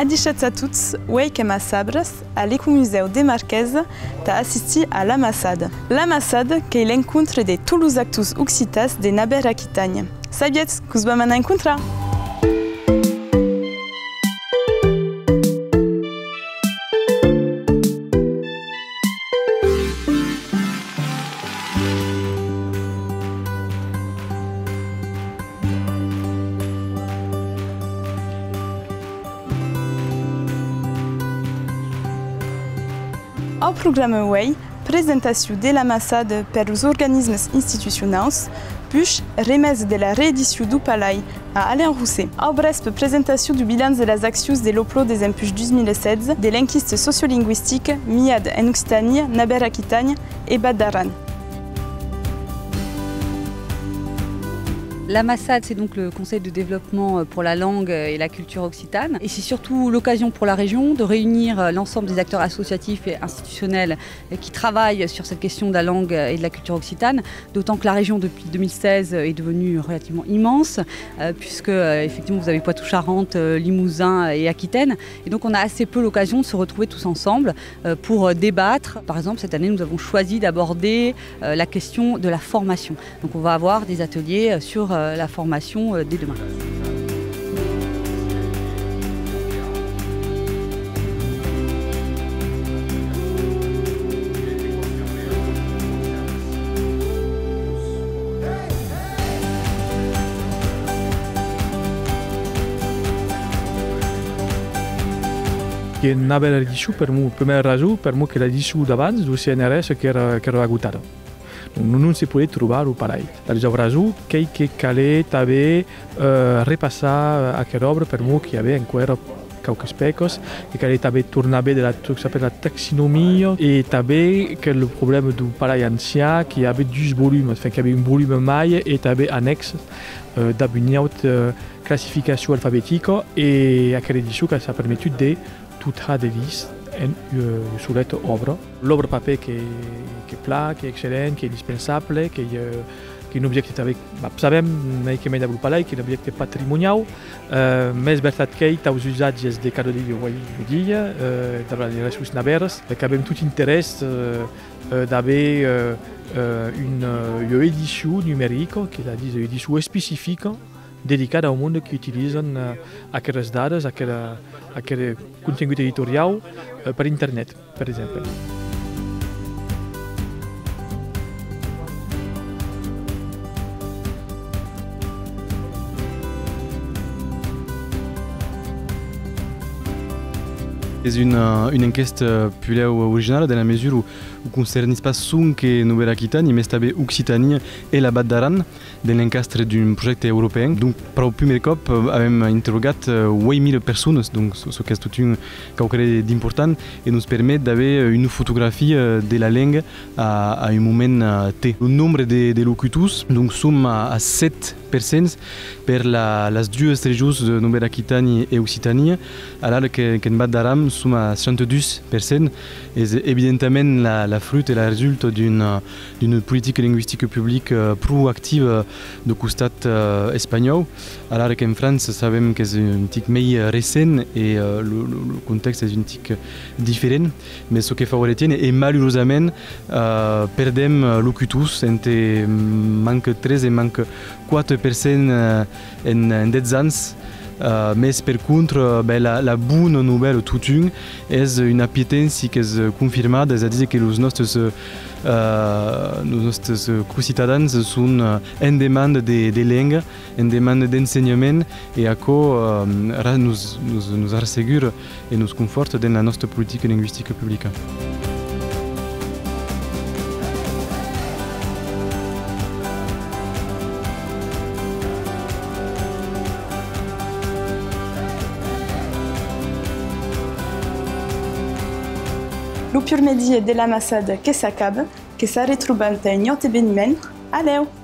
Adichat a tutti, uei che ma sabras, all'Ecomuseu de Marquès, ta assisti à l'Amassade. L'Amassade, che è l'incontro de tous les actus occitas de Naber Aquitagne. Sabiet, cus va mana incontra? Au programa UEI, presentação de l'Amassade per os organismes institucionals, puis remise de la reedição do Palai a Alain Rousset. Au Brespe, presentação do bilan de las accions de l'Oplo des Empuches 2016, de l'enquête sociolinguistique MIAD en Occitanie, Naber Aquitagne et Bad Daran. L'Amassade, c'est donc le Conseil de développement pour la langue et la culture occitane. Et c'est surtout l'occasion pour la région de réunir l'ensemble des acteurs associatifs et institutionnels qui travaillent sur cette question de la langue et de la culture occitane. D'autant que la région, depuis 2016, est devenue relativement immense, puisque effectivement vous avez Poitou-Charentes, Limousin et Aquitaine. Et donc on a assez peu l'occasion de se retrouver tous ensemble pour débattre. Par exemple, cette année, nous avons choisi d'aborder la question de la formation. Donc on va avoir des ateliers sur la formation dès demain. Che Naber edició per mu, primera ragione, per mu che l'edició d'abans du CNRS che era agotada. Non si podia trobar o pareil. La ragione che calait també repassar aquesta obra per mu que hi havia encara qualques pecos, que calait també tornar bé de la taxonomia et també que le problème du pareil ancien qui avait 12 volumes, enfin qu'il y avait un volume mai et també annexe d'una classificació alfabètica et aquesta edició que s'ha permès de tout traduire en sur cette obra. L'obra paper qui est plat, qui est excellent, qui est indispensable, qui est un objecte avec, sabem que mai de palai, qui est un objecte patrimonial, mais és veritat que els usatges de cada dia avui dia, de les ressources naberes, que avem tot interès d'avoir une édition numérique, qui est une édition spécifique, dedicada ao mundo que utilizam aquelas dades, aquele conteúdo editorial per internet, per exemple. C'est une enquête plus originale dans la mesure où ne concerne pas seulement Naber Aquitagne, mais aussi Occitanie et la Bad Daran dans l'encastre d'un projet européen. Donc, pour le premier cop, nous avons interrogé 8000 personnes, donc ce qui est tout quelque chose d'important et nous permet d'avoir une photographie de la langue à un moment T. Le nombre de locuteurs, donc, sommes à 7 personnes pour les deux régions de Naber Aquitagne et Occitanie, alors qu'en Bad Daran, sommes à 62 personnes. Et évidemment, la fruit est le résultat d'une politique linguistique publique proactive de costat espagnol, alors qu'en France, nous savons que c'est une tic plus récent et le contexte est un tic différent. Mais ce qui favorise est malheureusement perdem locutors entre manque 13 et manque 4 personnes en 10 ans. Mais par contre, la bonne nouvelle tout est une appétence qui est confirmée, c'est-à-dire que les nostres concitoyens sont en demande de langue, en demande d'enseignement et à quoi nous rassure et nous conforte dans notre politique linguistique publique. L'opur medi de l'Amassade que s'accabe, que s'arrête en autre événement. Allez!